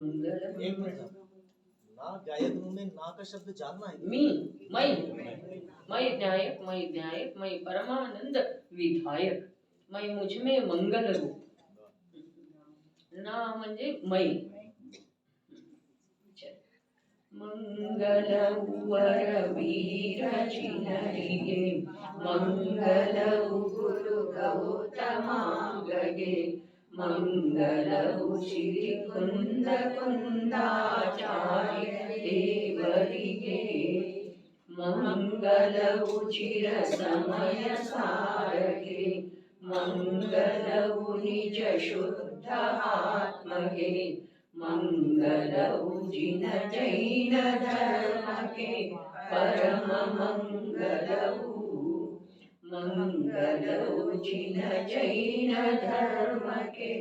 एक मिनट ना, गायक में ना का शब्द जानना है। मई न्यायक मई परमानंद विधायक मई मुझ में मंगल रूप ना म्हणजे मई मंगल वर वीर चिनरिये मंगल गुरु गौतमांगगे मंगल श्री कुंद कुंदाचार्य देवरिगे मंगल चिर समय सारगे मंगल निज शुद्ध आत्मगे मंगल जिन जैन धर्म के परम मंगल मंगल जिन जैन धर्म के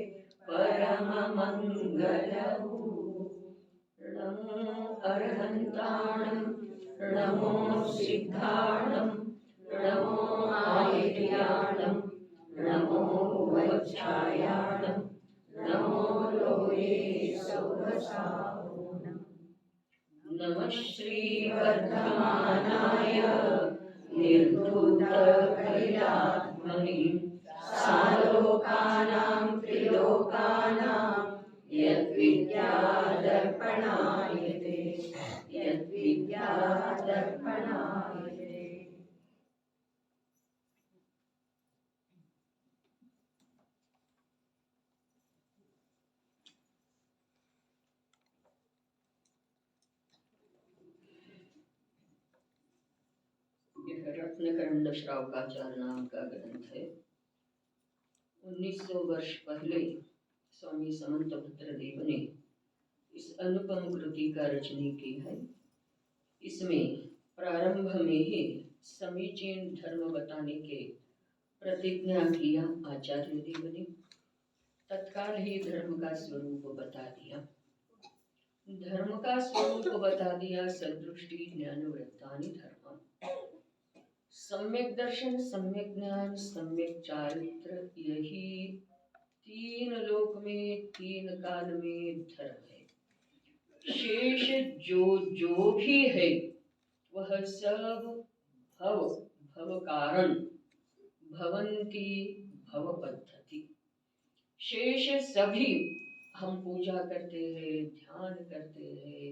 परम मंगल नमो अरहंताणं नमो सिद्धाणं नमो आयर्याणं नमो वज्रायाणं नमो लोये सौरसावनम् नमः श्रीवर्धमानाय निर्धूतकैलात्मने सालोकानां त्रिलोकानां यद्विद्यादर्पणायते यद्विद्यादर्पणायते। यह रत्नकरंड श्रावकाचार्य नाम का ग्रंथ है। 1900 वर्ष पहले स्वामी समंत भद्रदेव ने इस अनुपम कृति का रचना की है। इसमें प्रारंभ में ही समीचीन धर्म बताने के प्रतिज्ञा किया आचार्य देव ने। तत्काल ही धर्म का स्वरूप बता दिया। धर्म का स्वरूप बता दिया सदृष्टि ज्ञान वृत्तानि धर्म। सम्यक दर्शन, सम्यक ज्ञान, सम्यक चारित्र, यही तीन लोक में तीन काल में धर्म है। शेष जो भी है वह सब भव कारण, भवंती भव पद्धति। शेष सभी हम पूजा करते हैं, ध्यान करते हैं,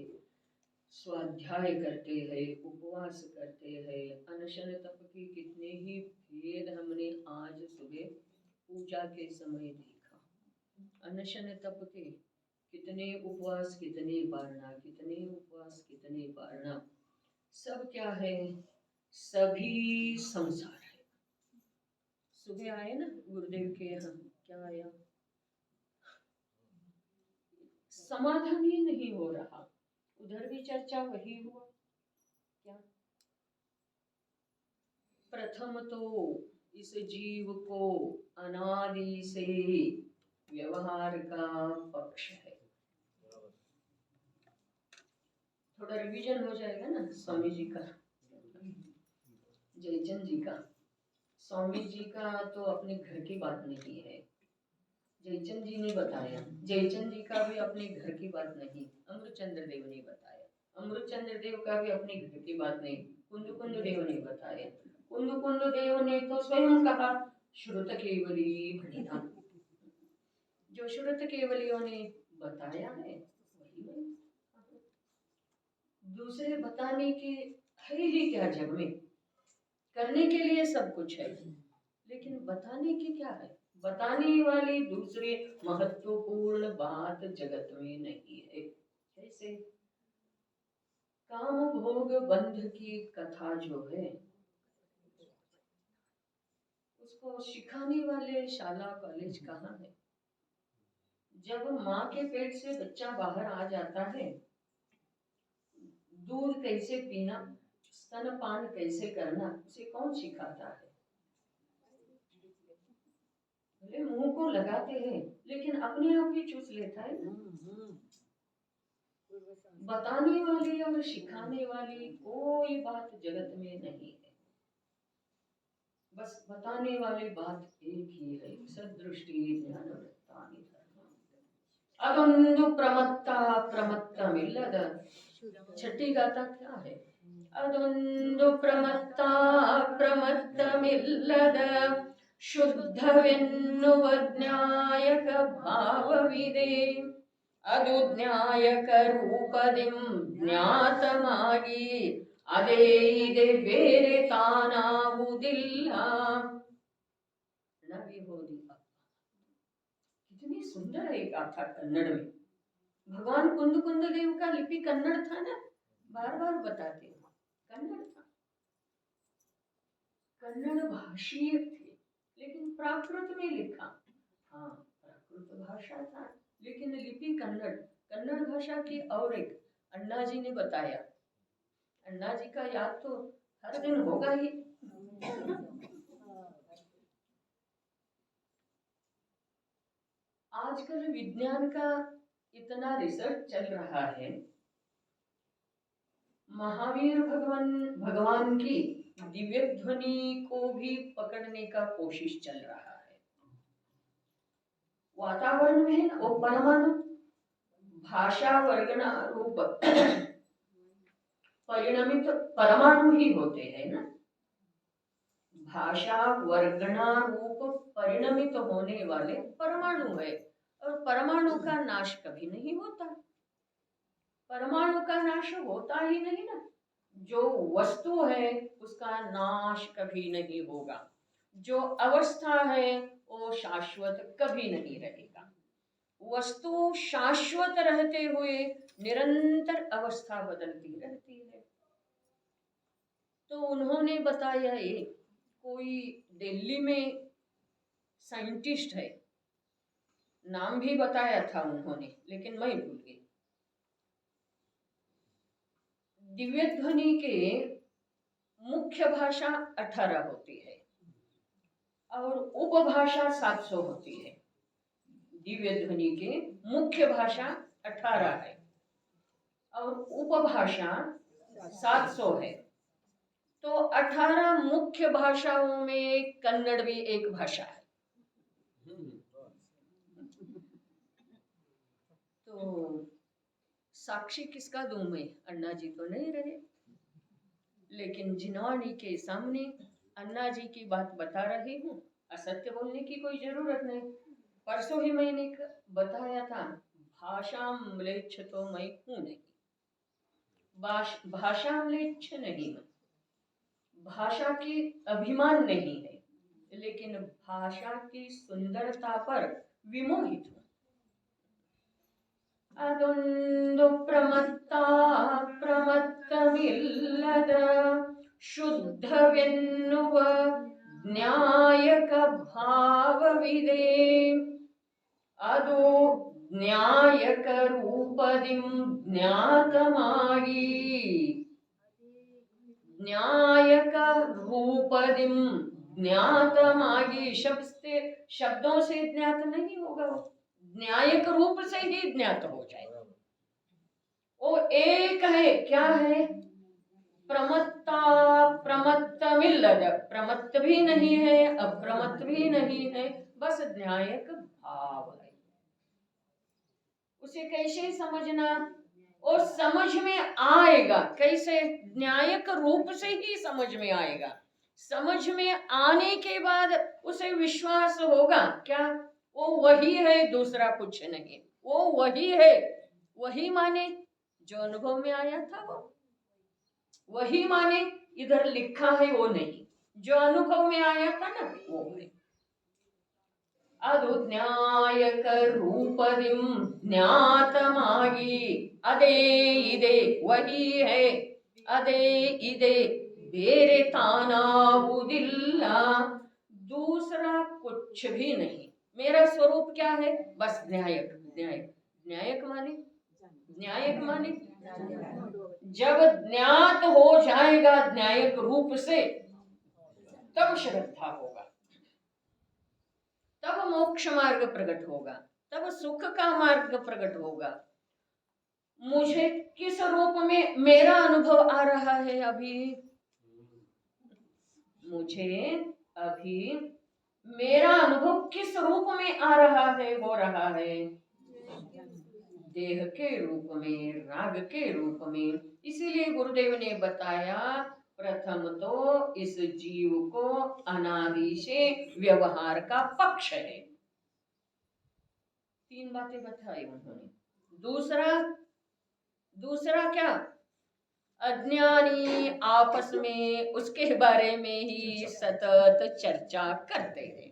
स्वाध्याय करते हैं, उपवास करते हैं, अनशन तप के कितने ही भेद हमने आज सुबह पूजा के समय देखा। अनशन तप के कितने उपवास, कितने वारणा, कितने उपवास, कितने वारणा, सब क्या है? सभी संसार है। सुबह आए ना गुरुदेव के यहाँ, क्या आया? समाधान ही नहीं हो रहा। उधर भी चर्चा वही हुआ। क्या? प्रथम तो इस जीव को अनादि से व्यवहार का पक्ष है। थोड़ा रिवीजन हो जाएगा ना स्वामी जी का, जयचंद जी का। स्वामी जी का तो अपने घर की बात नहीं है, जयचंद जी ने बताया। जयचंद जी का भी अपने घर की बात नहीं, अमृतचंद्र देव ने बताया। अमृतचंद्र देव का भी अपने घर की बात नहीं, कुंद देव ने बताया। कुंद देव ने तो स्वयं कहा श्रुत केवली भणिना। जो श्रुत केवलियों ने बताया है वही मैं। दूसरे बताने की है ही क्या जग में? करने के लिए सब कुछ है, लेकिन बताने की क्या है? बताने वाली दूसरी महत्वपूर्ण बात जगत में नहीं है। कैसे? काम भोग बंध की कथा जो है उसको सिखाने वाले शाला कॉलेज कहाँ है? जब माँ के पेट से बच्चा बाहर आ जाता है, दूध कैसे पीना, स्तनपान कैसे करना, उसे कौन सिखाता है? भले मुंह को लगाते हैं लेकिन अपने आप ही चूस लेता है ना। बताने वाली और सिखाने वाली कोई बात जगत में नहीं है। बस बताने वाली बात एक ही है, सदृष्टि ज्ञान वृत्तानि धर्म। अदुंदु प्रमत्ता छठी गाथा क्या है? ಅದೊಂದು ಪ್ರಮತ್ತ ಪ್ರಮತ್ತಮಿಲ್ಲದ ಶುದ್ಧವೆನ್ನುವ ಜ್ಞಾಯಕ ಭಾವವಿದೆ. ಅದು ಜ್ಞಾಯಕ ರೂಪದಿಂ ಜ್ಞಾತಮಾಗಿ ಅದೇ ಇದೆ ಬೇರೆ ತಾನಾವುದಿಲ್ಲ. नवी कितनी सुंदर है गाथा कन्नड़ में. भगवान कुंद कुंद देव का लिपि कन्नड़ था ना, बार बार बताते हैं कन्नड़ था. कन्नड़ भाषीय थे लेकिन प्राकृत में लिखा. हाँ, प्राकृत भाषा था लेकिन लिपि कन्नड़. कन्नड़ भाषा की और एक अन्ना जी ने बताया. अन्ना जी का याद तो हर दिन होगा ही. आजकल विज्ञान का इतना रिसर्च चल रहा है. महावीर भगवान की दिव्य ध्वनि को भी पकड़ने का कोशिश चल रहा है. वातावरण में है ना, वो परमाणु भाषा वर्गना रूप परिणमित परमाणु ही होते हैं ना. भाषा वर्गना रूप परिणमित होने वाले परमाणु है. और परमाणु का नाश कभी नहीं होता. परमाणु का नाश होता ही नहीं ना. जो वस्तु है उसका नाश कभी नहीं होगा. जो अवस्था है वो शाश्वत कभी नहीं रहेगा. वस्तु शाश्वत रहते हुए निरंतर अवस्था बदलती रहती है. तो उन्होंने बताया, एक कोई दिल्ली में साइंटिस्ट है, नाम भी बताया था उन्होंने लेकिन मैं भूल गई. दिव्य ध्वनि के मुख्य भाषा 18 होती है और उपभाषा 700 होती है. दिव्य ध्वनि के मुख्य भाषा 18 है और उपभाषा 700 है. तो 18 मुख्य भाषाओं में कन्नड़ भी एक भाषा है. तो साक्षी किसका दूं मैं? अन्ना जी तो नहीं रहे लेकिन जिनवानी के सामने अन्ना जी की बात बता रही हूँ. असत्य बोलने की कोई जरूरत नहीं. परसों ही मैंने बताया था, भाषा म्लेच्छ तो मैं हूं नहीं. भाषा म्लेच्छ नहीं है, भाषा की अभिमान नहीं है, लेकिन भाषा की सुंदरता पर विमोहित हूं. ಅದೊಂದು ಪ್ರಮತ್ತ ಪ್ರಮತ್ತಮಿಲ್ಲದ ಶುದ್ಧವೆನ್ನುವ ಜ್ಞಾಯಕ ಭಾವವಿದೆ. ಅದು ಜ್ಞಾಯಕ ರೂಪದಿಂ ಜ್ಞಾತಮಾಗಿ न्यायक रूपदिम ज्ञातमागी. शब्दों से ज्ञात नहीं होगा, न्यायक रूप से ही ज्ञात हो जाएगा. वो एक है. क्या है? प्रमत्ता प्रमत्तमिल्लद. प्रमत्त भी नहीं है, अप्रमत्त भी नहीं है, बस न्यायक भाव है. उसे कैसे समझना? और समझ में आएगा कैसे? न्यायक रूप से ही समझ में आएगा. समझ में आने के बाद उसे विश्वास होगा क्या? वो वही है, दूसरा कुछ नहीं. वो वही है. वही माने जो अनुभव में आया था वो वही माने. इधर लिखा है वो नहीं, जो अनुभव में आया था ना वो है. ಅದು ಜ್ಞಾಯಕ ರೂಪದಿಂ ಜ್ಞಾತಮಾಗಿ ಅದೇ ಇದೆ ವಹಿ ಹೈ. ಅದೇ ಇದೆ ಬೇರೆ ತಾನಾವುದಿಲ್ಲ. दूसरा कुछ भी नहीं. मेरा स्वरूप क्या है? बस न्यायक. न्यायक न्यायक माने न्यायक माने जब ज्ञात हो जाएगा न्यायक रूप से तब श्रद्धा होगा, तब मोक्ष मार्ग प्रकट होगा, तब सुख का मार्ग प्रकट होगा. मुझे किस रूप में मेरा अनुभव आ रहा है? अभी मुझे अभी मेरा अनुभव किस रूप में आ रहा है, हो रहा है? देह के रूप में, राग के रूप में। इसीलिए गुरुदेव ने बताया प्रथम तो इस जीव को अनादि से व्यवहार का पक्ष है। 3 बातें बताई उन्होंने। दूसरा क्या? अज्ञानी आपस में उसके बारे में ही सतत चर्चा करते हैं,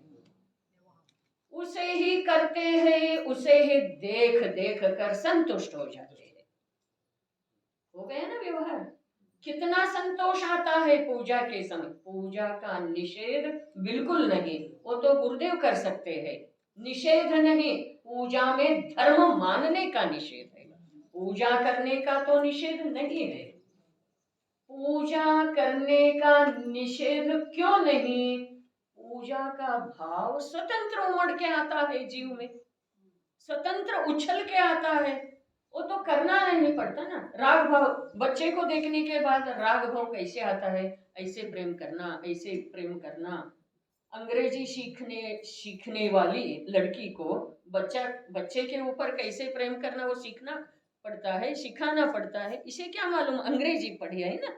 उसे ही करते हैं, उसे ही देख देख कर संतुष्ट हो जाते हैं। हो गया ना व्यवहार। कितना संतोष आता है पूजा के समय। पूजा का निषेध बिल्कुल नहीं, वो तो गुरुदेव कर सकते हैं। निषेध नहीं, पूजा में धर्म मानने का निषेध है। पूजा करने का तो निषेध नहीं है। पूजा करने का निषेध क्यों नहीं? पूजा का भाव स्वतंत्र उमड़ के आता है जीव में, स्वतंत्र उछल के आता है। वो तो करना नहीं पड़ता ना। राग भाव, बच्चे को देखने के बाद राग भाव कैसे आता है? ऐसे प्रेम करना, ऐसे प्रेम करना। अंग्रेजी सीखने वाली लड़की को बच्चे के ऊपर कैसे प्रेम करना वो सीखना पड़ता है, सिखाना पड़ता है। इसे क्या मालूम? अंग्रेजी पढ़ी है ना,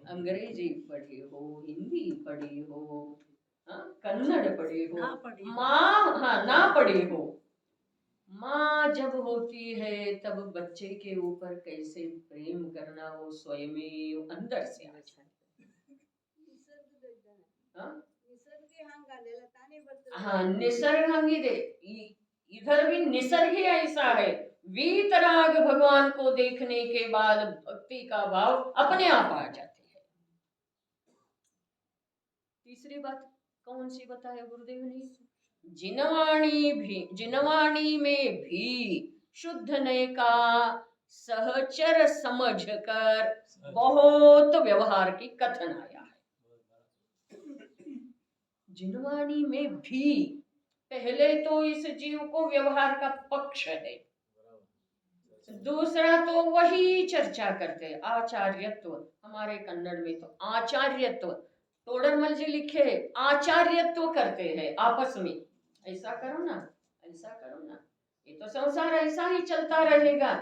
अंग्रेजी पढ़ी हो, हिंदी पढ़ी हो, कन्नड़ पढ़ी हो, माँ ना पढ़ी हो। माँ जब होती है तब बच्चे के ऊपर कैसे प्रेम करना वो स्वयं अंदर से आ जाता है। हाँ, निसर्गांगी दे। इधर भी निसर्ग ही ऐसा है। वीतराग भगवान को देखने के बाद भक्ति का भाव अपने आप आ जाते हैं। तीसरी बात कौन सी बताया गुरुदेव ने? जिनवाणी में भी शुद्ध नय का सहचर समझकर बहुत व्यवहार की कथन आया है। जिनवाणी में भी, पहले तो इस जीव को व्यवहार का पक्ष है। दूसरा तो वही चर्चा करते आचार्यत्व। हमारे कन्नड़ में तो आचार्यत्व, तोडरमल जी लिखे आचार्यत्व करते हैं आपस में। ऐसा करो ना, ऐसा करो ना, ये तो संसार ऐसा ही चलता रहेगा।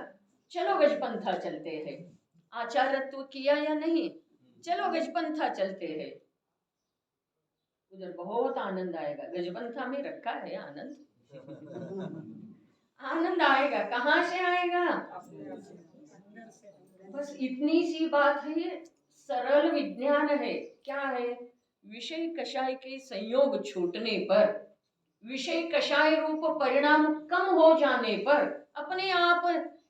चलो गजपंथा चलते हैं। आचार्यत्व किया या नहीं? चलो गजपंथा चलते हैं। उधर बहुत आनंद आएगा। गजपंथा में रखा है आनंद। आनंद आएगा। कहाँ से आएगा? बस इतनी सी बात है। ये सरल विज्ञान है। क्या है? विषय कषाय के संयोग छूटने पर, विषय कषाय रूप परिणाम कम हो जाने पर अपने आप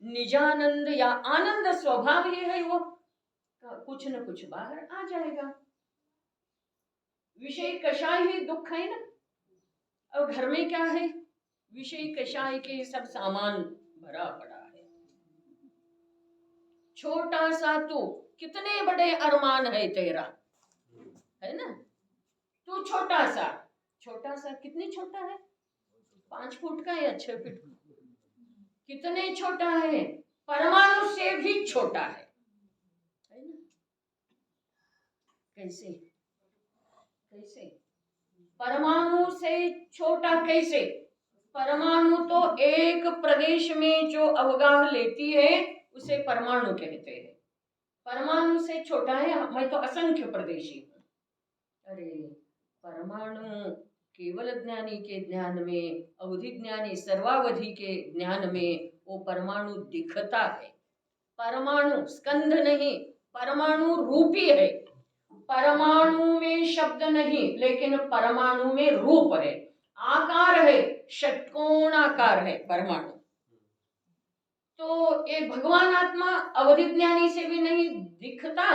निजानंद या आनंद स्वभाव ही है, वो कुछ न कुछ बाहर आ जाएगा। विषय कषाय ही दुख है ना। और घर में क्या है? विषय कषाय के सब सामान भरा पड़ा है। छोटा सा तू, कितने बड़े अरमान है तेरा, है ना? तू छोटा सा कितनी छोटा है? 5 फुट का या 6 फुट? कितने छोटा है? परमाणु से भी छोटा है ना? कैसे परमाणु से छोटा कैसे? परमाणु तो एक प्रदेश में जो अवगाह लेती है उसे परमाणु कहते हैं। परमाणु से छोटा है। मैं तो असंख्य प्रदेशी हूँ। अरे परमाणु केवल ज्ञानी के ज्ञान में, अवधि ज्ञानी सर्वावधि के ज्ञान में वो परमाणु दिखता है। परमाणु स्कंध नहीं, परमाणु रूपी है। परमाणु में शब्द नहीं, लेकिन परमाणु में रूप है, आकार है, षटकोण आकार है परमाणु। तो ये भगवान आत्मा अवधि ज्ञानी से भी नहीं दिखता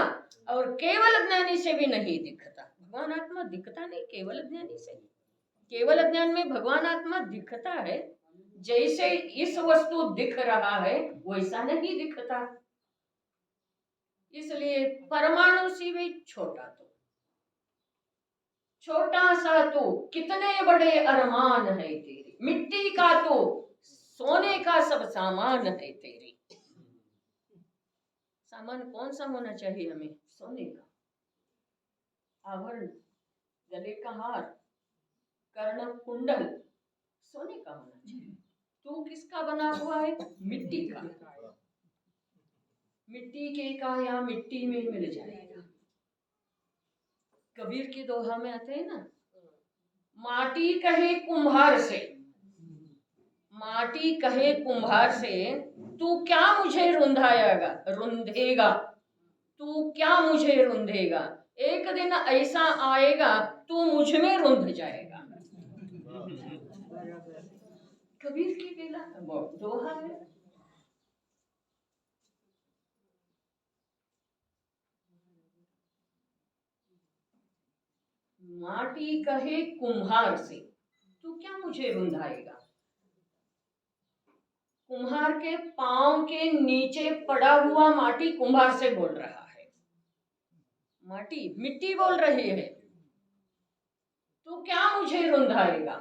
और केवल ज्ञानी से भी नहीं दिखता। भगवान आत्मा दिखता नहीं केवल ज्ञानी से। केवल ज्ञान में भगवान आत्मा दिखता है, जैसे इस वस्तु दिख रहा है वैसा नहीं दिखता। इसलिए परमाणु से भी छोटा तो, छोटा सा तो, कितने बड़े अरमान है तेरे। मिट्टी का तो सोने का सब सामान है तेरे। सामान कौन सा होना चाहिए हमें? सोने का। आभरण, गले का हार, कर्ण कुंडल सोने का होना चाहिए। तू किसका बना हुआ है? मिट्टी का। मिट्टी के का या मिट्टी में मिल जाएगा। कबीर के दोहा में आते हैं ना, माटी कहे कुम्हार से, माटी कहे कुम्हार से, तू क्या मुझे रुंधेगा, तू क्या मुझे रुंधेगा, एक दिन ऐसा आएगा तू मुझ में रुंध जाएगा। कबीर की बेला दोहा है। माटी कहे कुम्हार से, तू क्या मुझे रुंधाएगा। कुम्हार के पांव के नीचे पड़ा हुआ माटी कुम्हार से बोल रहा है, माटी मिट्टी बोल रही है, तू क्या मुझे रुंधाएगा,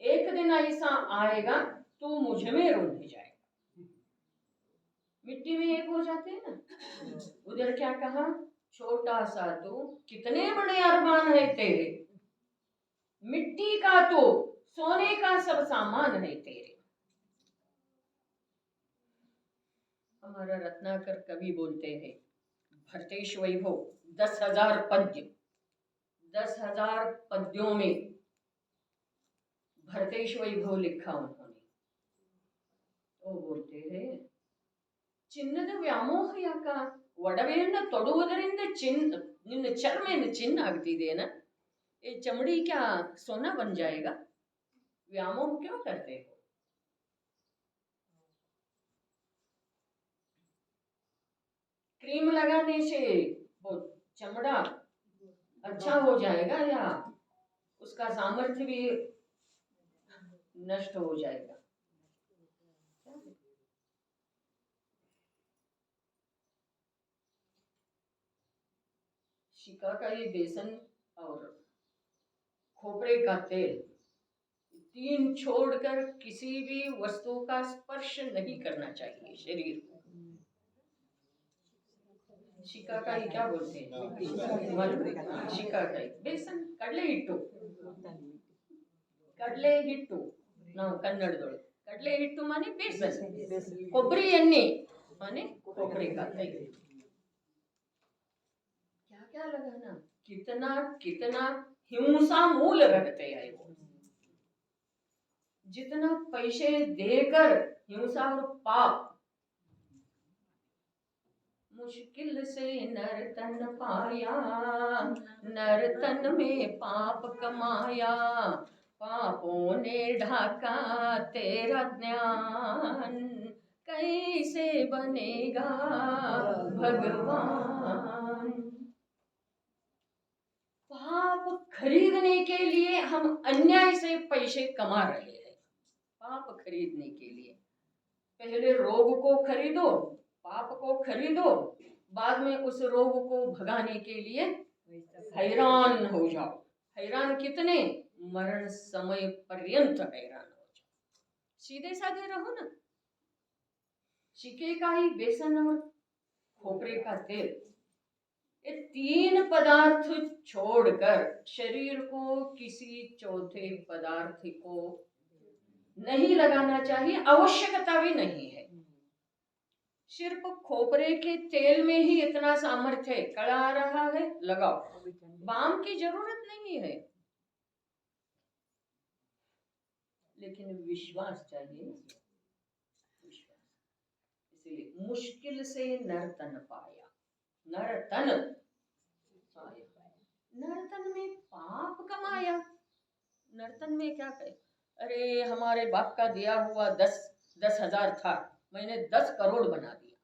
एक दिन ऐसा आएगा तू मुझ में रुंध जाएगा। मिट्टी में एक हो जाते हैं ना। उधर क्या कहा, छोटा सा तू, कितने बड़े अरमान है तेरे, मिट्टी का तू, सोने का सब सामान है तेरे। हमारा रत्नाकर कवि बोलते हैं, भरतेश वैभव 10,000 पद्य, 10,000 पद्यों में भरतेश वैभव लिखा उन्होंने। वो बोलते हैं, ಚಿನ್ನದ ವ್ಯಾಮೋಹ ಯಾಕ, ಒಡವೆಯನ್ನ ತೊಡುವುದರಿಂದ ನಿನ್ನ ಚರ್ಮ ಏನು ಚಿನ್ನ ಆಗ್ತಿದೆಯೇನ, ये चमड़ी क्या सोना बन जाएगा, व्यामोह क्यों करते हो। क्रीम लगाने से वो चमड़ा अच्छा हो जाएगा या उसका सामर्थ्य भी नष्ट हो जाएगा। शिका का ये बेसन और खोपरे का तेल, तीन छोड़कर किसी भी वस्तु का स्पर्श नहीं करना चाहिए शरीर को। शिकाकाई क्या बोलते हैं, शिकाकाई बेसन, ಕಡಲೆ ಹಿಟ್ಟು ನಾವು ಕನ್ನಡದೊಳಗೆ ಕಡಲೆ ಹಿಟ್ಟು माने बेसन, ಕೊಬ್ಬರಿ ಎಣ್ಣೆ माने खोपरे का तेल। क्या क्या लगाना, कितना कितना हिंसा मूल रखते हैं वो, जितना पैसे देकर हिंसा और पाप। मुश्किल से नर तन पाया, नर तन में पाप कमाया, पापों ने ढाका तेरा ज्ञान, कैसे बनेगा भगवान। पाप खरीदने के लिए हम अन्याय से पैसे कमा रहे हैं। पाप खरीदने के लिए पहले रोग को खरीदो, पाप को खरीदो, बाद में उस रोग को भगाने के लिए हैरान हो जाओ। हैरान कितने, मरण समय पर्यंत हैरान हो जाओ। सीधे साधे रहो ना। शिके का ही बेसन और खोपरे का तेल, ये तीन पदार्थ छोड़कर शरीर को किसी चौथे पदार्थ को नहीं लगाना चाहिए, आवश्यकता भी नहीं है। सिर्फ खोपरे के तेल में ही इतना सामर्थ्य है, कड़ा आ रहा है लगाओ, बाम की जरूरत नहीं है। लेकिन विश्वास चाहिए, विश्वास। इसलिए मुश्किल से नर्तन पाया, नर्तन पाया, नर्तन में पाप कमाया। नर्तन में क्या कहे, अरे हमारे बाप का दिया हुआ 10,000 था, मैंने 10 करोड़ बना दिया,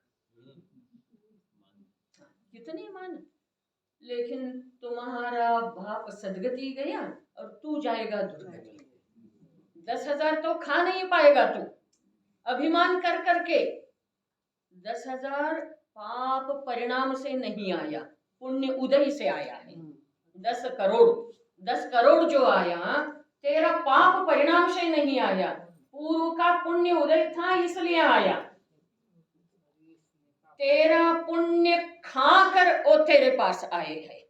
कितनी मान। लेकिन तुम्हारा बाप सदगति गया और तू जाएगा दुर्गति। 10,000 तो खा नहीं पाएगा तू, अभिमान कर करके। 10,000 पाप परिणाम से नहीं आया, पुण्य उदय से आया है। 10 करोड़ जो आया तेरा पाप परिणाम से नहीं आया, पूर्व का पुण्य उदय था इसलिए आया। तेरा पुण्य खाकर वो तेरे पास आए हैं,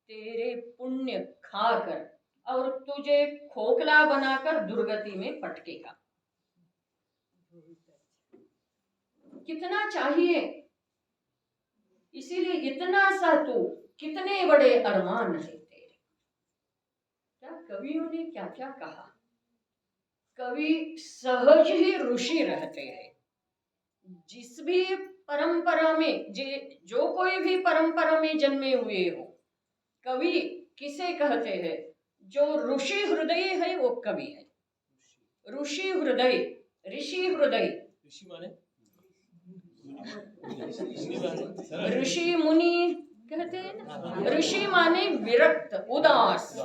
तेरे पुण्य खाकर और तुझे खोखला बनाकर दुर्गति में पटकेगा। कितना चाहिए, इसीलिए इतना सा तू, कितने बड़े अरमान है तेरे। क्या कवियों ने क्या क्या कहा। कवि सहज ही ऋषि रहते हैं। जिस भी परंपरा में, जो कोई भी परंपरा में जन्मे हुए हो, कवि किसे कहते हैं? जो ऋषि हृदय है वो कवि है। ऋषि हृदय, ऋषि हृदय, ऋषि माने ऋषि मुनि कहते हैं ना। ऋषि माने विरक्त, उदास,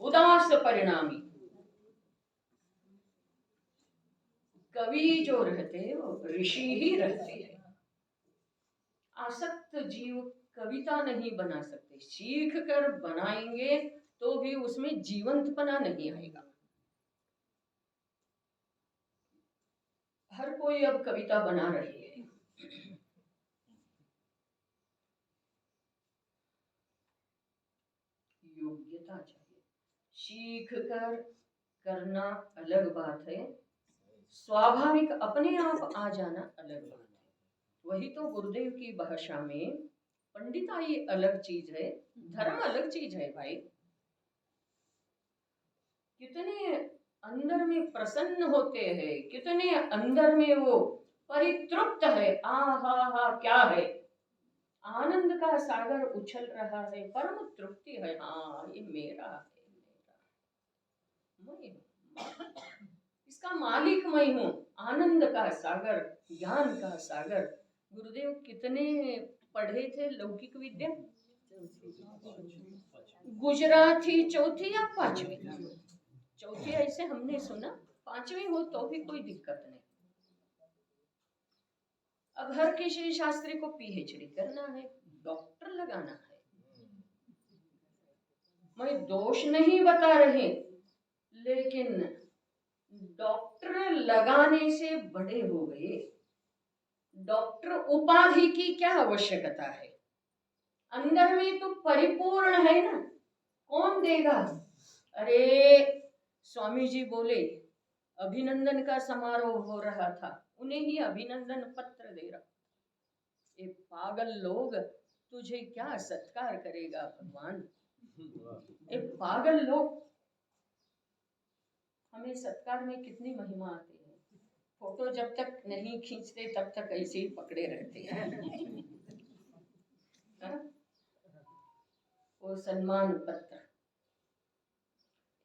उदास परिणामी। कवि जो रहते हैं वो ऋषि ही रहते हैं। आसक्त जीव कविता नहीं बना सकते। सीख कर बनाएंगे तो भी उसमें जीवंतपना नहीं आएगा। हर कोई अब कविता बना रही है। योग्यता चाहिए। सीख कर करना अलग बात है, स्वाभाविक अपने आप आ जाना अलग बात है। वही तो गुरुदेव की भाषा में पंडिताई अलग चीज है, धर्म अलग चीज है भाई। कितने अंदर में प्रसन्न होते हैं, कितने अंदर में वो परितृप्त है। आ हा हा, क्या है, आनंद का सागर उछल रहा है, परम तृप्ति है। हाँ, ये मेरा है, मैं इसका मालिक मैं हूँ। आनंद का सागर, ज्ञान का सागर। गुरुदेव कितने पढ़े थे लौकिक विद्या? गुजराती चौथी या पांचवी? चौथी ऐसे हमने सुना, पांचवी हो तो भी कोई दिक्कत नहीं। अब हर किसी शास्त्री को पीएचडी करना है, डॉक्टर लगाना है। मैं दोष नहीं बता रही, लेकिन डॉक्टर लगाने से बड़े हो गए। डॉक्टर उपाधि की क्या आवश्यकता है? अंदर में तो परिपूर्ण है ना, कौन देगा? अरे स्वामी जी बोले अभिनंदन का समारोह हो रहा था, उन्हें ही अभिनंदन पत्र दे रहा। ये पागल लोग तुझे क्या सत्कार करेगा भगवान? ये पागल लोग, हमें सत्कार में कितनी महिमा आती है। फोटो जब तक नहीं खींचते तब तक ऐसे ही पकड़े रहते हैं। वो सम्मान पत्र,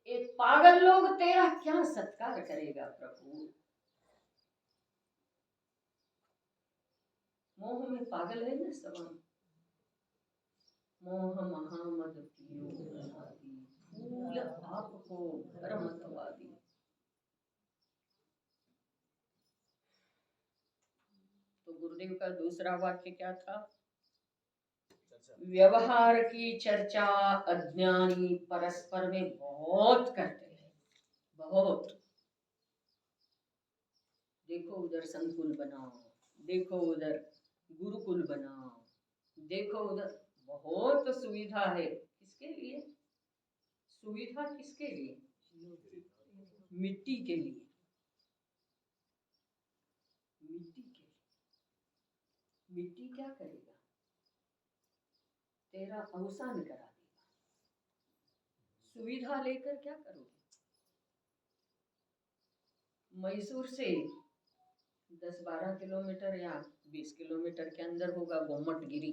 एक पागल लोग तेरा क्या सत्कार करेगा प्रभु? मोह में पागल है ना सब। मोह महामद पियो अनादि, फूल आपको घर मतवादी। तो गुरुदेव का दूसरा वाक्य क्या था? व्यवहार की चर्चा अज्ञानी परस्पर में बहुत करते हैं, बहुत। देखो उधर संकुल बनाओ, देखो उधर गुरुकुल बनाओ, देखो उधर, बहुत सुविधा है। किसके लिए सुविधा? किसके लिए? मिट्टी के लिए, मिट्टी के लिए। मिट्टी क्या करेगा? तेरा अवसान करा देगा। सुविधा लेकर क्या करोगे? मैसूर से 10-12 किलोमीटर या 20 किलोमीटर के अंदर होगा गोम्मटगिरी।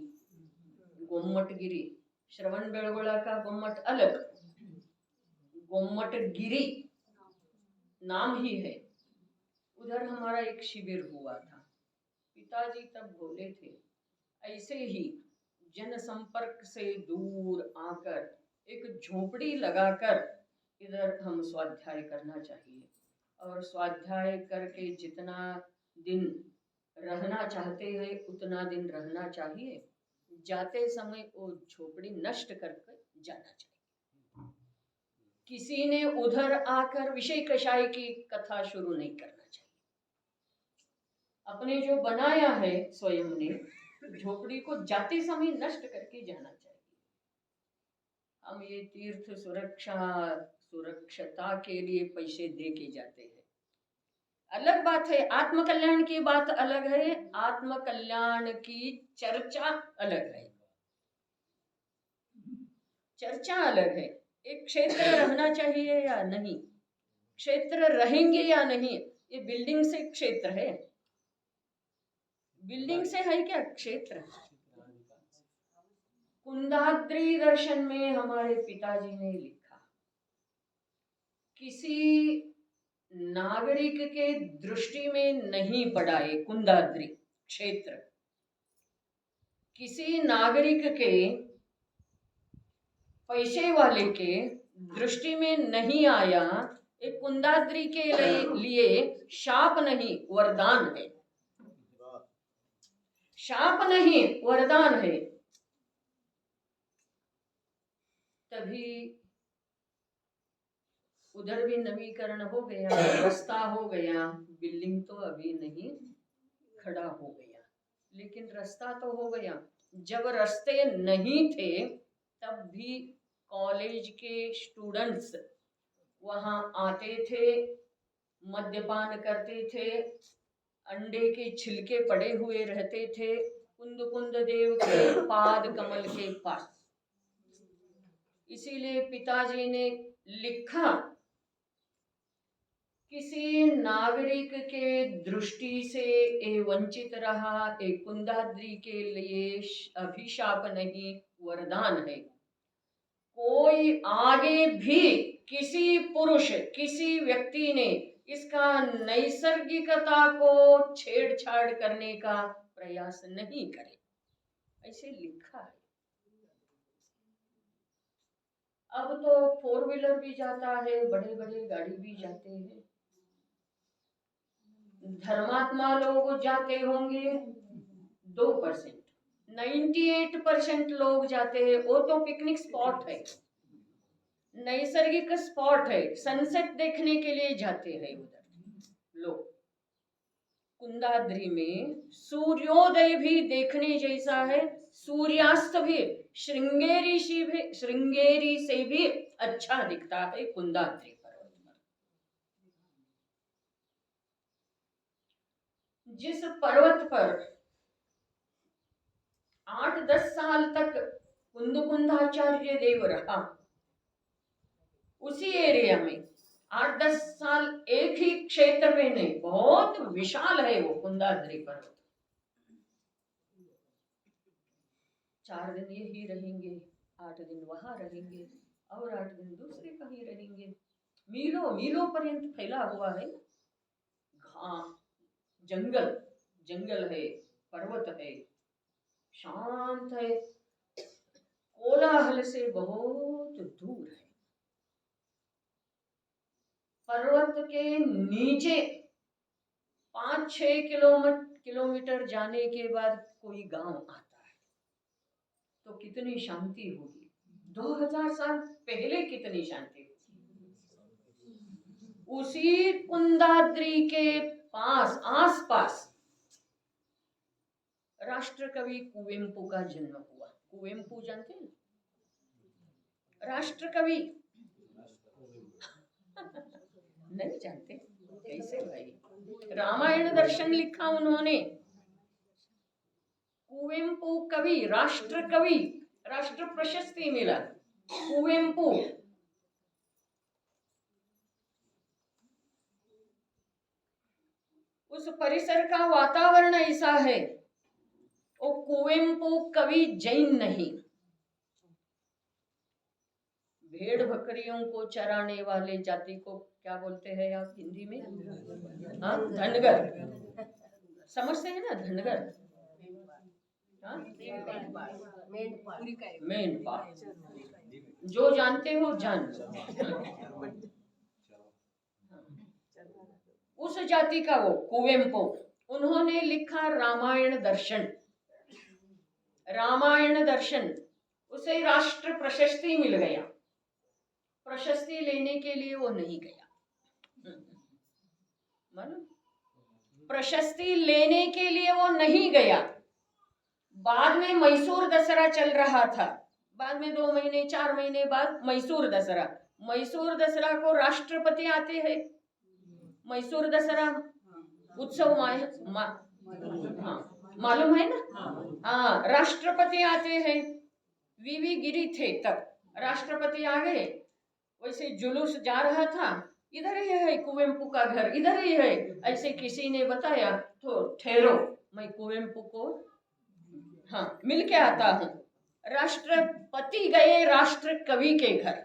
गोम्मटगिरी, श्रवण बेलगोला का गोम्मट अलग, गोम्मटगिरी नाम ही है। उधर हमारा एक शिविर हुआ था। पिताजी तब बोले थे ऐसे ही जनसंपर्क से दूर आकर एक झोपड़ी लगाकर इधर हम स्वाध्याय करना चाहिए, और स्वाध्याय करके जितना दिन रहना चाहते हैं उतना दिन रहना चाहिए। जाते समय वो झोपड़ी नष्ट करके जाना चाहिए। किसी ने उधर आकर विषय कषाय की कथा शुरू नहीं करना चाहिए। अपने जो बनाया है स्वयं ने, झोपड़ी को जाते समय नष्ट करके जाना चाहिए। हम ये तीर्थ सुरक्षता के लिए पैसे दे के जाते हैं, अलग बात है। आत्मकल्याण की बात अलग है, आत्मकल्याण की चर्चा अलग है, चर्चा अलग है। एक क्षेत्र रहना चाहिए या नहीं, क्षेत्र रहेंगे या नहीं, ये बिल्डिंग से क्षेत्र है, बिल्डिंग से है क्या क्षेत्र? कुंदाद्री दर्शन में हमारे पिताजी ने लिखा, किसी नागरिक के दृष्टि में नहीं पड़ा ये कुंदाद्री क्षेत्र, किसी नागरिक के पैसे वाले के दृष्टि में नहीं आया। एक कुंदाद्री के लिए शाप नहीं वरदान है, शाप नहीं वरदान है। तभी उधर भी नवीकरण हो गया, रास्ता हो गया, बिल्डिंग तो अभी नहीं खड़ा हो गया, लेकिन रास्ता तो हो गया। जब रास्ते नहीं थे तब भी कॉलेज के स्टूडेंट्स वहां आते थे, मद्यपान करते थे, अंडे के छिलके पड़े हुए रहते थे कुंद देव के पाद कमल के पास। इसीलिए पिताजी ने लिखा, किसी नागरिक के दृष्टि से ये वंचित रहा, एक कुंदाद्री के लिए अभिशाप नहीं वरदान है। कोई आगे भी किसी पुरुष किसी व्यक्ति ने इसका नैसर्गिकता को छेड़छाड़ करने का प्रयास नहीं करे, ऐसे लिखा है। अब तो 4 व्हीलर भी जाता है, बड़े बड़े गाड़ी भी जाते हैं, धर्मात्मा लोग जाते होंगे 2%, 98% लोग जाते हैं। वो तो पिकनिक स्पॉट है, नैसर्गिक स्पॉट है, सनसेट देखने के लिए जाते हैं उधर लोग। कुंदाद्री में सूर्योदय भी देखने जैसा है, सूर्यास्त भी श्रृंगेरी से भी अच्छा दिखता है कुंदाद्री पर्वत पर। जिस पर्वत पर 8-10 साल तक कुंदाचार्य देव रहा, उसी एरिया में 8-10 साल एक ही क्षेत्र में नहीं, बहुत विशाल है वो कुंदाद्री पर्वत। 4 दिन यही रहेंगे, 8 दिन वहां रहेंगे, और 8 दिन दूसरे कहीं रहेंगे। मीलों मीलों पर्यंत फैला हुआ है, जंगल जंगल है, पर्वत है, शांत है, कोलाहल से बहुत दूर है। पर्वत के नीचे 5-6 किलोमीटर जाने के बाद कोई गांव आता है, तो कितनी शांति होगी। 2000 साल पहले कितनी शांति होगी। उसी कुंदाद्री के पास आसपास राष्ट्र कवि कुवेम्पू का जन्म हुआ। कुवेम्पू जानते हैं? राष्ट्र कवि नहीं जानते? कैसे भाई, रामायण दर्शन लिखा उन्होंने। कुवेम्पू कवि, राष्ट्र प्रशस्ति मिला कुवेम्पू। उस परिसर का वातावरण ऐसा है, वो कुवेम्पू कवि जैन नहीं, भेड़ बकरियों को चराने वाले जाति को क्या बोलते हैं आप हिंदी में? हाँ, धनगर। समझते हैं ना धनगर? मेंढपाल, जो जानते हो जान। उस जाति का वो कुवेम्पू, उन्होंने लिखा रामायण दर्शन। रामायण दर्शन, उसे राष्ट्र प्रशस्ति मिल गया। प्रशस्ति लेने के लिए वो नहीं गया, मालूम? प्रशस्ति लेने के लिए वो नहीं गया। बाद में मैसूर दशहरा चल रहा था, बाद में 2 महीने 4 महीने बाद मैसूर दशहरा। मैसूर दशहरा को राष्ट्रपति आते हैं। मैसूर दशहरा उत्सव मालूम है ना? हाँ, राष्ट्रपति आते हैं। वीवी गिरी थे तब, राष्ट्रपति आ गए। वैसे जुलूस जा रहा था, इधर ही है कुवेम्पू का घर, इधर ही है। ऐसे किसी ने बताया तो ठहरो, मैं कुवेम्पू को मिल के आता हूँ। राष्ट्रपति गए राष्ट्र कवि के घर।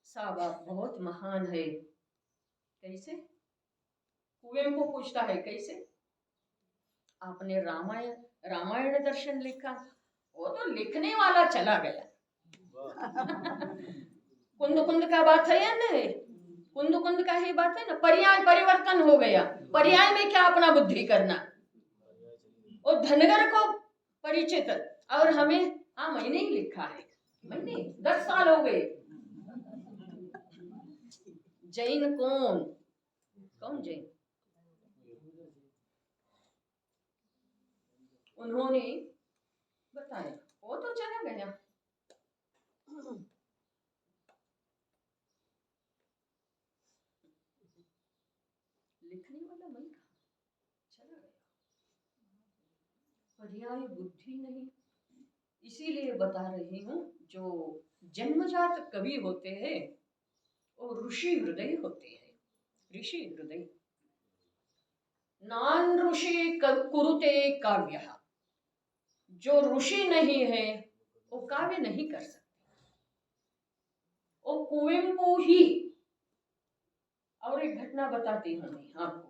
साहब आप बहुत महान है। कैसे? कुवेम्पू पूछता है कैसे? आपने रामायण दर्शन लिखा? वो तो लिखने वाला चला गया। कुंद का बात है या नहीं? कुंद का ही बात है ना। पर्याय परिवर्तन हो गया। पर्याय में क्या अपना बुद्धि करना? और धनगर को परिचित, और हमें मैंने ही लिखा है, मैंने 10 साल हो गए। जैन कौन जैन? उन्होंने बताया, वो तो चला गया। लिखने वाला मैं चला गया। पर्याय बुद्धि नहीं। इसीलिए बता रही हूँ, जो जन्मजात कवि होते हैं वो ऋषि हृदय होते हैं। ऋषि हृदय। नान ऋषि कुरुते काव्य। जो ऋषि नहीं है वो काव्य नहीं कर सकते। वो कुवेम्पू ही। और एक घटना बताती हूँ मैं आपको,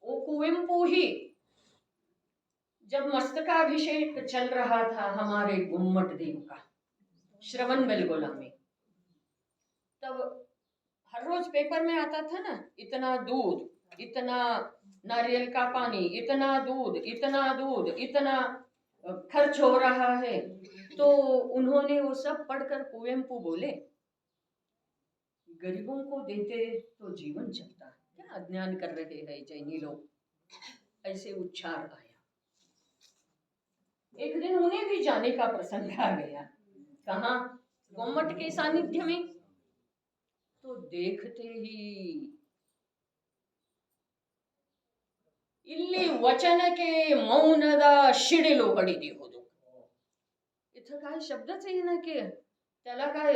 वो कुवेम्पू ही जब मस्तकाभिषेक चल रहा था हमारे गुम्मट देव का श्रवण बेलगोला में, तब हर रोज पेपर में आता था ना, इतना दूध, इतना नारियल का पानी, इतना दूध, इतना खर्च हो रहा है। तो उन्होंने वो सब पढ़कर कुवेम्पू बोले, गरीबों को देते तो जीवन चलता, क्या अज्ञान कर रहे हैं जैनी लोग। ऐसे उच्चार आया। एक दिन उन्हें भी जाने का प्रसंग आ गया। कहाँ? गुम्मट के सानिध्य में। तो देखते ही इल्ली वचनके मौनದ शिडिलो कडिदी होतो. इथं काय शब्दच येईना की त्याला काय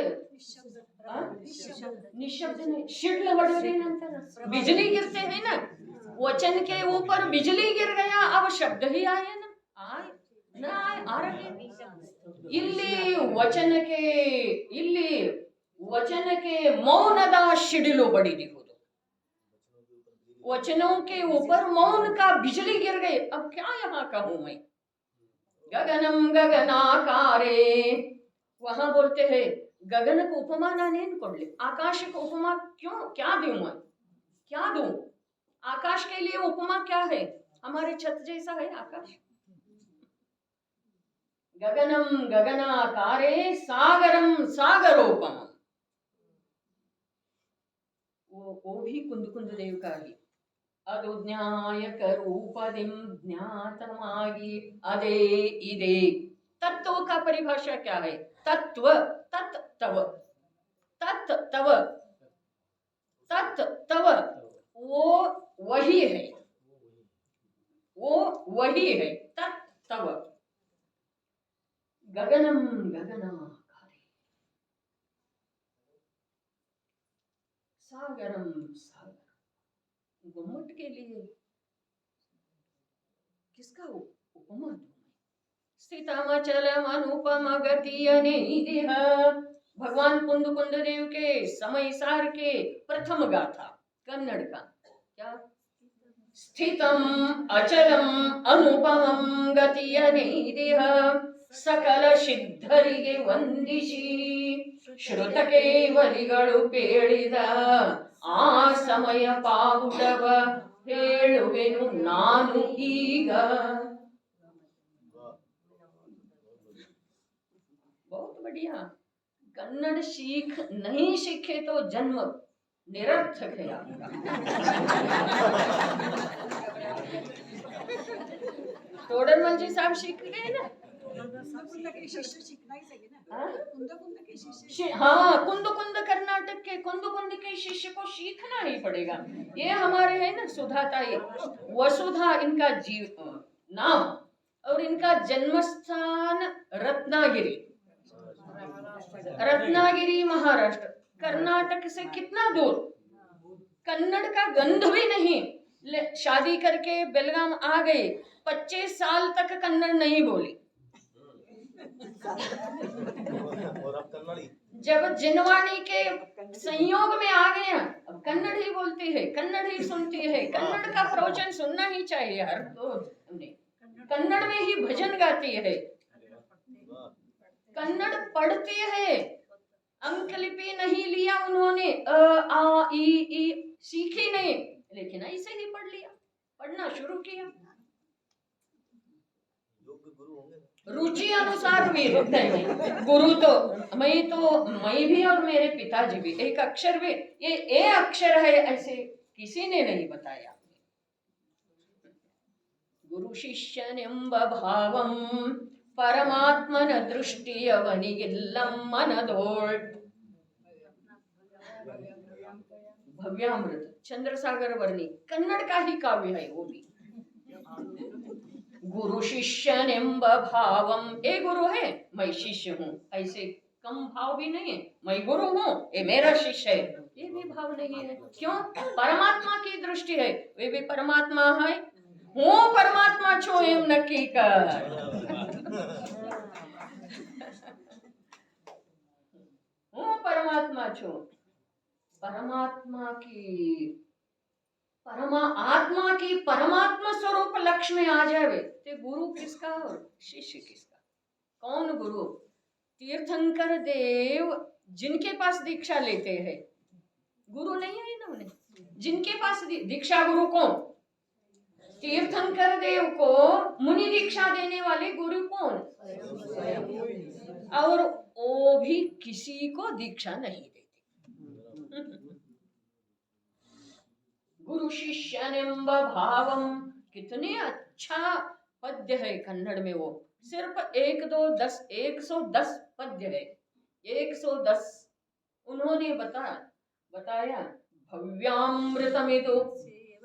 निशब्द नहीं, शिडल बड़े नंतर बिजली गिरते हैं ना, वचन के ऊपर बिजली गिर गया, अब शब्द ही आए ना, आए ना आए आ रहे। इल्ली वचन के मौनದ शिडिलो बड़ी हो, वचनों के ऊपर मौन का बिजली गिर गई। अब क्या यहाँ कहूं मैं? गगनम गगनाकारे, वहां बोलते हैं गगन को उपमा नानेन कोडले, आकाश को उपमा क्यों, क्या दूं मैं, क्या दूं? आकाश के लिए उपमा क्या है? हमारे छत जैसा है आकाश। गगनम गगनाकारे सागरम सागरोपम, वो भी कुंद देव का ही। अदुज्ञायक रूपदिम ज्ञातमागी अदे इदे। तत्व का परिभाषा क्या है? तत्व, तत्तव, तत्तव, तत्तव, वो वही है, वो वही है, तत्तव। गगनम गगनाकारे सागरम सागर। गुम्मट के लिए किसका उपमा दूं? स्थितमचलम अनुपम गति अनेदिह, भगवान कुंद देव के समय सार के प्रथम गाथा कन्नड़ का क्या? स्थितम अचलम अनुपमं गति अनेदिह, सकल सिद्धರಿಗೆ ವಂದಿಸಿ ಶ್ರುತ ಕೇವಲಿಗಳು ಪೇಳಿದ ಆ ಸಮಯ ಪಾವುಡವ ಹೇಳುವೆನು ನಾನು ಈಗ। बहुत बढ़िया। कन्नड़ नहीं सीखे तो जन्म निरर्थक है आपका। तोडरमलजी साहब सीख गए ना। हाँ? हाँ, कुंद कुंद कर्नाटक के कुंद कुंद के शिष्य को सीखना ही पड़ेगा। ये हमारे है ना सुधाताई, वसुधा इनका नाम, और इनका जन्म स्थान रत्नागिरी, रत्नागिरी महाराष्ट्र। कर्नाटक से कितना दूर, कन्नड़ का गंध भी नहीं। शादी करके बेलगाम आ गए, 25 साल तक कन्नड़ नहीं बोली। और अब कन्नड़ी जब जिनवाणी के संयोग में आ गए, अब कन्नड़ ही बोलती है, कन्नड़ ही सुनती है। कन्नड़ का प्रवचन सुनना ही चाहिए हर रोज। कन्नड़ में ही भजन गाती है, कन्नड़ पढ़ती है। अंकलिपि नहीं लिया उन्होंने, अ आ ई सीखी नहीं, लेकिन ऐसे ही पढ़ लिया, पढ़ना शुरू किया। रुचि अनुसार भी होता है गुरु। तो मैं भी और मेरे पिताजी भी एक अक्षर भी, ये ए अक्षर है ऐसे किसी ने नहीं बताया। गुरु शिष्यनेंब भावम परमात्मन दृष्टिಯವನಿಗೆಲ್ಲಂ ಮನದೋಳ್। भव्यामृत चंद्रसागर वर्णी कन्नड़ का ही काव्य है वो भी। गुरु शिष्यनेंब भावम, ए गुरु है मैं शिष्य हूँ, ऐसे कम भाव भी नहीं है। मैं गुरु हूँ, ये मेरा शिष्य है, ये भी भाव नहीं है। क्यों? परमात्मा की दृष्टि है, वे भी परमात्मा है। हूँ परमात्मा छो एम नक्की कर। हूँ परमात्मा छो। आत्मा की परमात्मा स्वरूप लक्ष्य में आ जावे ते गुरु किसका और शिष्य किसका? कौन गुरु? तीर्थंकर देव जिनके पास दीक्षा लेते हैं, गुरु नहीं है ना उन्हें। जिनके पास दीक्षा गुरु कौन? तीर्थंकर देव को मुनि दीक्षा देने वाले गुरु कौन? और वो भी किसी को दीक्षा नहीं देते। गुरु शिष्यनेंब भावम, कितने अच्छा पद्य है कन्नड़ में। वो सिर्फ 110 पद्य है, 110 उन्होंने बताया। भव्यामृतमिदु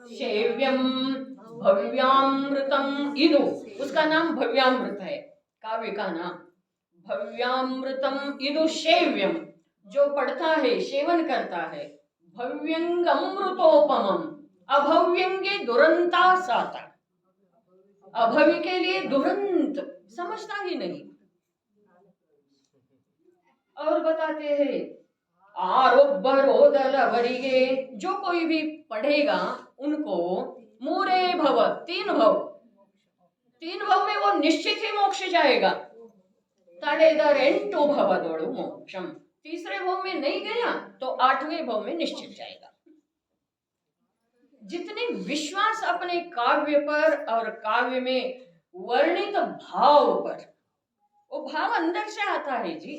सेव्यम, भव्यामृतम इदु, उसका नाम भव्यामृत है, काव्य का नाम। भव्यामृतम इदु सेव्यम, जो पढ़ता है सेवन करता है। भव्यंग अमृतोपमम, अभव्यंगे दुरंता साता, अभव्य के लिए दुरंत समझता ही नहीं। और बताते हैं आरोग्यरोदलवरिगे, जो कोई भी पढ़ेगा उनको मूरे भव, 3 भव में वो निश्चित ही मोक्ष जाएगा। तड़ेदर 8 भवदोड़ु मोक्षम, तीसरे भव में नहीं गया तो 8वें भव में निश्चित जाएगा। जितने विश्वास अपने काव्य पर और काव्य में वर्णित भाव पर, वो भाव अंदर से आता है जी,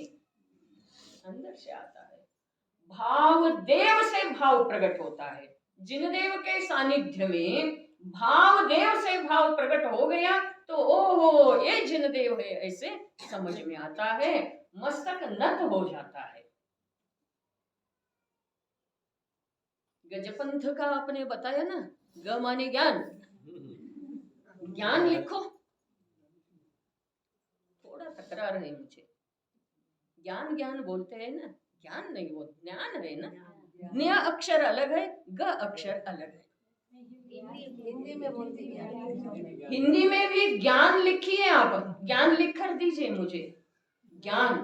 अंदर से आता है। भाव देव से भाव प्रकट होता है। जिन देव के सानिध्य में भाव देव से भाव प्रकट हो गया तो ओहो ये जिन देव है ऐसे समझ में आता है, मस्तक नत हो जाता है। गजपंथ का आपने बताया ना, ग माने ज्ञान, ज्ञान लिखो। थोड़ा तकरार है मुझे, ज्ञान बोलते हैं ना, ज्ञान नहीं, वो ज्ञान है ना। ज्ञ अक्षर अलग है, ग अक्षर अलग है। हिंदी में भी ज्ञान लिखिए आप, ज्ञान लिख कर दीजिए मुझे, ज्ञान।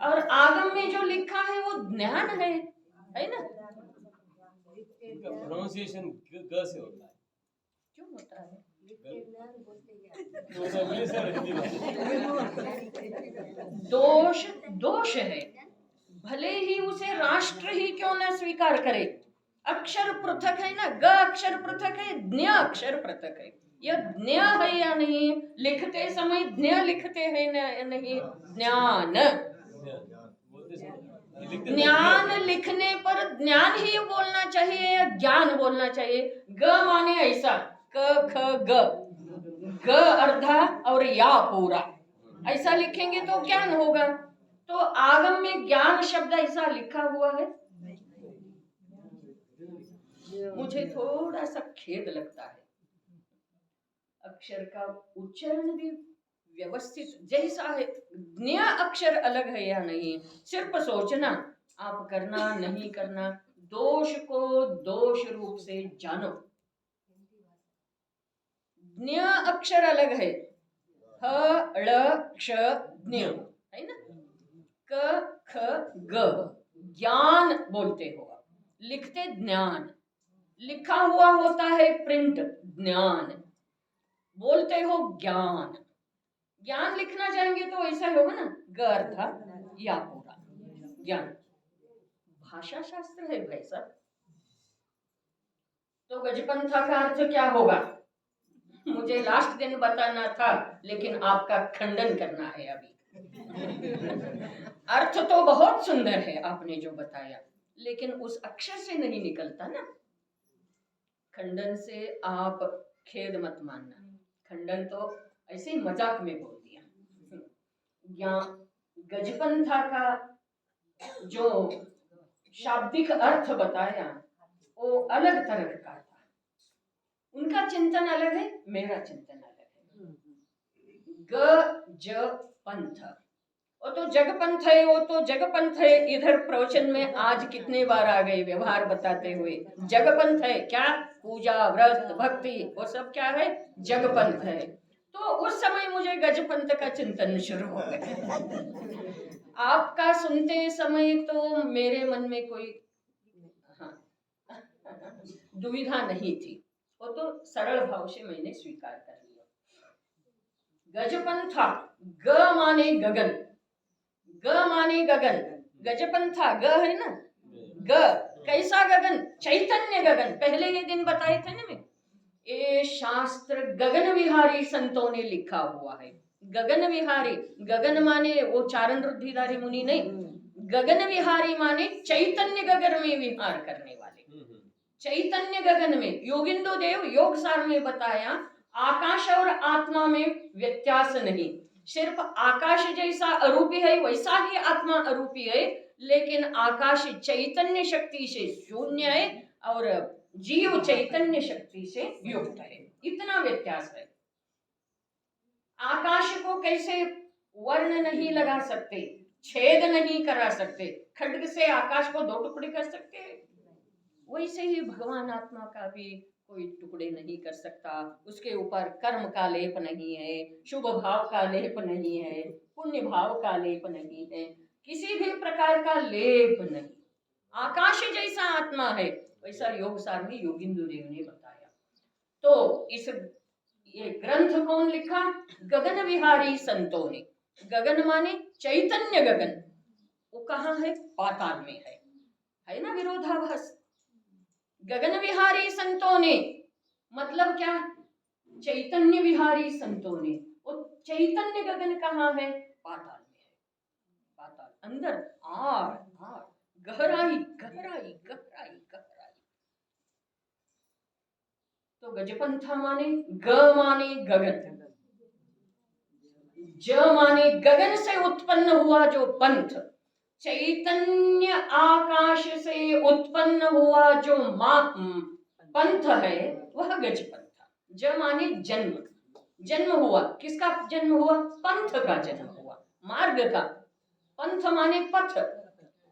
और आगम में जो लिखा है वो ज्ञान है ना। प्रोनाउंसिएशन ग से होता है। क्यों होता है? दोष है, भले ही उसे राष्ट्र ही क्यों न स्वीकार करे। अक्षर पृथक है ना, ग अक्षर पृथक है, ज्ञ अक्षर पृथक है। यह ज्ञ है या नहीं, लिखते समय ज्ञ लिखते हैं या नहीं, ज्ञान। ज्ञान लिखने पर ज्ञान ही बोलना चाहिए या ज्ञान बोलना चाहिए? ग माने ऐसा, क ख ग, ग अर्धा और या पूरा, ऐसा लिखेंगे तो ज्ञान होगा। तो आगम में ज्ञान शब्द ऐसा लिखा हुआ है। मुझे थोड़ा सा खेद लगता है, अक्षर का उच्चारण भी व्यवस्थित जैसा है, ज्ञ अक्षर अलग है या नहीं, सिर्फ सोचना, आप करना नहीं करना, दोष को दोष रूप से जानो। ज्ञ अक्षर अलग है, ह ळ क्ष ज्ञ है ना, क ख ग ज्ञान बोलते हो, लिखते ज्ञान, लिखा हुआ होता है प्रिंट ज्ञान, बोलते हो ज्ञान। ज्ञान लिखना चाहेंगे तो ऐसा होगा ना, ग अर्था या पूरा ज्ञान। भाषा शास्त्र है भाई साहब। तो गजपंथा का अर्थ क्या होगा, मुझे लास्ट दिन बताना था, लेकिन आपका खंडन करना है अभी। अर्थ तो बहुत सुंदर है आपने जो बताया, लेकिन उस अक्षर से नहीं निकलता ना। खंडन से आप खेद मत मानना, खंडन तो ऐसे ही मजाक में बोल दिया। गजपंथा का जो शाब्दिक अर्थ बताया वो अलग तरह का था, उनका चिंतन अलग है, मेरा चिंतन अलग है। ग ज पंथ, वो तो जगपंथ है, वो तो जगपंथ है। इधर प्रवचन में आज कितने बार आ गए व्यवहार बताते हुए, जगपंथ है क्या, पूजा व्रत भक्ति वो सब क्या है, जगपंथ है। तो उस समय मुझे गजपंथ का चिंतन शुरू हो गया। आपका सुनते समय तो मेरे मन में कोई दुविधा नहीं थी, वो तो सरल भाव से मैंने स्वीकार कर लिया। गजपंथा, ग माने गगन, ग माने गगन, गजपंथा ग है ना, ग कैसा गगन, चैतन्य गगन। पहले ही दिन बताए थे ना मैं, ये शास्त्र गगन विहारी संतों ने लिखा हुआ है। गगन विहारी, गगन माने वो चारण रुद्धिधारी मुनि नहीं, गगन विहारी माने चैतन्य गगन में विहार करने वाले। चैतन्य गगन में योगिंदो देव योग सार में बताया, आकाश और आत्मा में व्यत्यास नहीं, सिर्फ आकाश जैसा अरूपी है वैसा ही आत्मा अरूपी है, लेकिन आकाश चैतन्य शक्ति से शून्य है और जीव चैतन्य शक्ति से युक्त है, इतना व्यत्यास है। आकाश को कैसे वर्ण नहीं लगा सकते, छेद नहीं करा सकते, खड्ग से आकाश को दो टुकड़े कर सकते हैं, वैसे ही भगवान आत्मा का भी कोई टुकड़े नहीं कर सकता। उसके ऊपर कर्म का लेप नहीं है, शुभ भाव का लेप नहीं है, पुण्य भाव का लेप नहीं है, किसी भी प्रकार का लेप नहीं। आकाश जैसा आत्मा है, वैसा योग सार में योगिंदु देव ने बताया। तो इस ये ग्रंथ कौन लिखा, गगन विहारी संतों ने। गगन माने चैतन्य गगन, वो कहाँ है, पाताल में है ना विरोधाभास। गगन विहारी संतों ने मतलब क्या, चैतन्य विहारी संतों ने। वो चैतन्य गगन कहाँ है, पाताल में है, पाताल अंदर आर आर, गहराई गहराई गहराई गहराई। तो गजपंथा माने ग माने गगन, ज माने गगन से उत्पन्न हुआ जो पंथ, चैतन्य आकाश से उत्पन्न हुआ जो पंथ है वह गजपंथा। ज माने जन्म, जन्म हुआ, किसका जन्म हुआ, पंथ का जन्म हुआ, मार्ग का। पंथ माने पथ,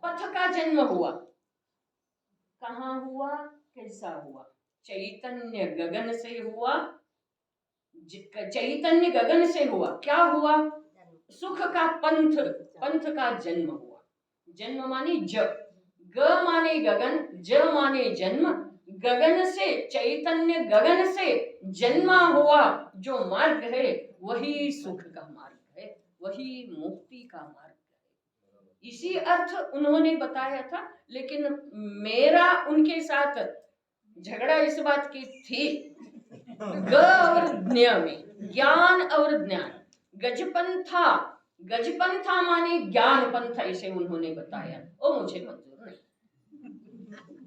पथ का जन्म हुआ। कहाँ हुआ, कैसा हुआ, चैतन्य गगन से हुआ। चैतन्य गगन से हुआ, क्या हुआ, सुख का पंथ, पंथ का जन्म हुआ। जन्म माने ज, ग माने गगन, ज माने जन्म। गगन से, चैतन्य गगन से जन्मा हुआ जो मार्ग है वही सुख का मार्ग है, वही मुक्ति का मार्ग है। इसी अर्थ उन्होंने बताया था, लेकिन मेरा उनके साथ झगड़ा इस बात की थी, ग और ज्ञ में, ज्ञान और ज्ञान। गजपंथा, गजपंथा माने ज्ञान पंथ, ऐसे उन्होंने बताया, वो मुझे मंजूर नहीं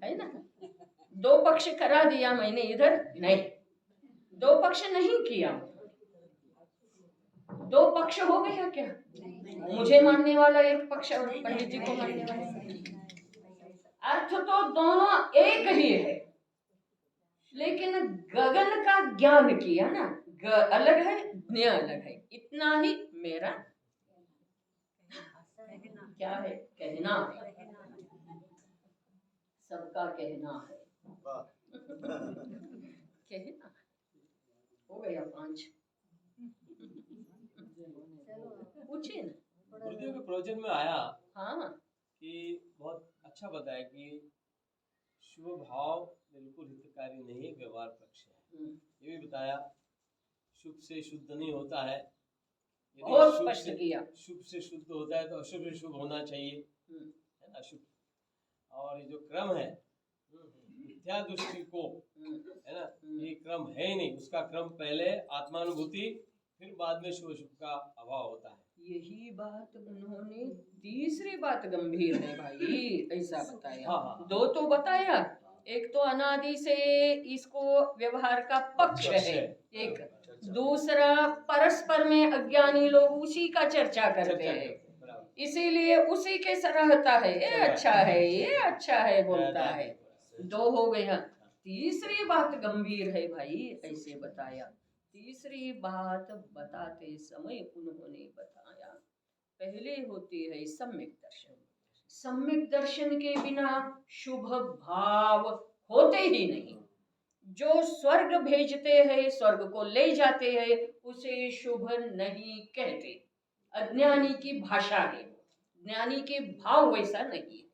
है ना। दो पक्ष करा दिया मैंने इधर, नहीं, दो पक्ष नहीं किया। दो पक्ष हो गया क्या? मुझे मानने वाला एक पक्ष और पंडित जी को मानने वाला। अर्थ तो दोनों एक ही है, लेकिन गगन का ज्ञान किया ना, अलग है, ज्ञ अलग है। इतना ही मेरा क्या है, कहना है, सबका कहना है। कहना हो गया 5। पूछिए ना। गुरुदेव के प्रवचन में आया हाँ कि बहुत अच्छा बताया कि शुभ भाव बिल्कुल हितकारी नहीं है, व्यवहार पक्ष है। ये भी बताया शुभ से शुद्ध नहीं होता है, यदि बहुत शुभ स्पष्ट किया। शुभ से शुद्ध होता है तो अशुभ से शुभ होना चाहिए, है ना, शुभ। और ये जो क्रम है मिथ्या दृष्टि को, है ना, ये क्रम है ही नहीं। उसका क्रम पहले आत्मानुभूति, फिर बाद में शुभ शुभ का अभाव होता है। यही बात उन्होंने तीसरी बात गंभीर है भाई, ऐसा बताया। हाँ। 2 तो बताया, एक तो अनादि से इसको व्यवहार का पक्ष है, एक दूसरा परस्पर में अज्ञानी लोग उसी का चर्चा करते हैं, इसीलिए उसी के सरहता है, ये अच्छा है, ये अच्छा है बोलता है। 2 हो गया। तीसरी बात गंभीर है भाई, ऐसे बताया। तीसरी बात बताते समय उन्होंने बताया, पहले होती है सम्यक दर्शन। सम्यक दर्शन के बिना शुभ भाव होते ही नहीं। जो स्वर्ग भेजते हैं, स्वर्ग को ले जाते हैं, उसे शुभ नहीं कहते। अज्ञानी की भाषा है, ज्ञानी के भाव वैसा नहीं है।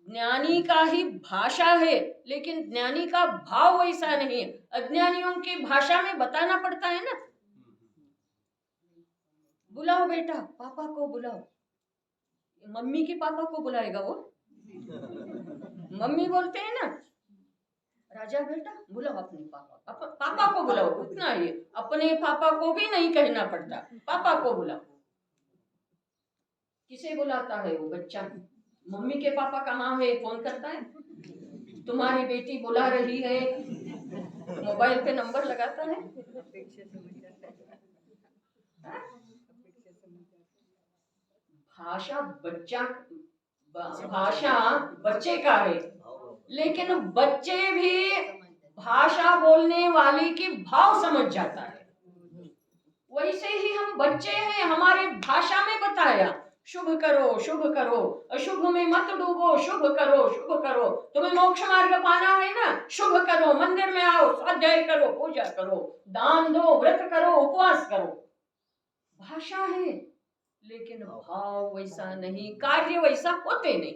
ज्ञानी का ही भाषा है, लेकिन ज्ञानी का भाव वैसा नहीं है। अज्ञानियों की भाषा में बताना पड़ता है ना। बुलाओ बेटा, पापा को बुलाओ। मम्मी के पापा को बुलाएगा वो? मम्मी बोलते हैं ना, राजा बेटा बुलाओ अपने पापा, पापा को बुलाओ, उतना ही। अपने पापा को भी नहीं कहना पड़ता, पापा को बुलाओ। किसे बुलाता है वो बच्चा? मम्मी के पापा कहाँ है, फोन करता है, तुम्हारी बेटी बुला रही है, मोबाइल पे नंबर लगाता है। भाषा बच्चे का है, लेकिन बच्चे भी भाषा बोलने वाले की भाव समझ जाता है। वैसे ही हम बच्चे हैं, हमारे भाषा में बताया शुभ करो, शुभ करो, अशुभ में मत डूबो, शुभ करो, शुभ करो। तुम्हें मोक्ष मार्ग पाना है ना, शुभ करो, मंदिर में आओ, स्वाध्याय करो, पूजा करो, दान दो, व्रत करो, उपवास करो। भाषा है, लेकिन भाव वैसा नहीं, कार्य वैसा होते नहीं।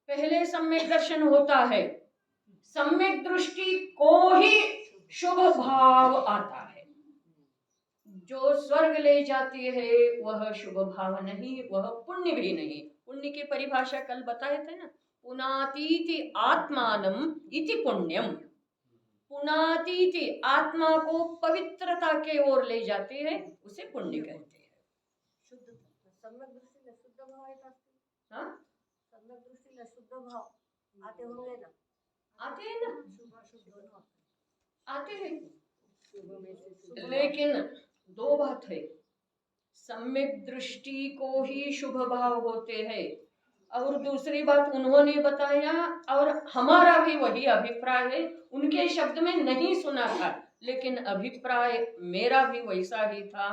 पहले सम्यक दर्शन होता है, सम्यक दृष्टि को ही शुभ भाव आता है। जो स्वर्ग ले जाती है वह शुभ भाव नहीं, वह पुण्य भी नहीं। पुण्य की परिभाषा कल बताए थे ना, पुनातीति आत्मानम इति पुण्यम। पुनातीति आत्मा को पवित्रता के ओर ले जाते हैं, उसे पुण्य कहते हैं। सम्यक दृष्टीला शुद्ध भाव येत असतील। हाँ, सम्यक दृष्टीला शुद्ध भाव आते होंगे ना? आते हैं ना, शुभ अशुभ दोनों आते हैं। शुभ में से शुभ लेकिन 2 बात है, सम्यक दृष्टि को ही शुभ भाव होते हैं, और दूसरी बात उन्होंने बताया, और हमारा भी वही अभिप्राय है। उनके शब्द में नहीं सुना था, लेकिन अभिप्राय मेरा भी वैसा ही था।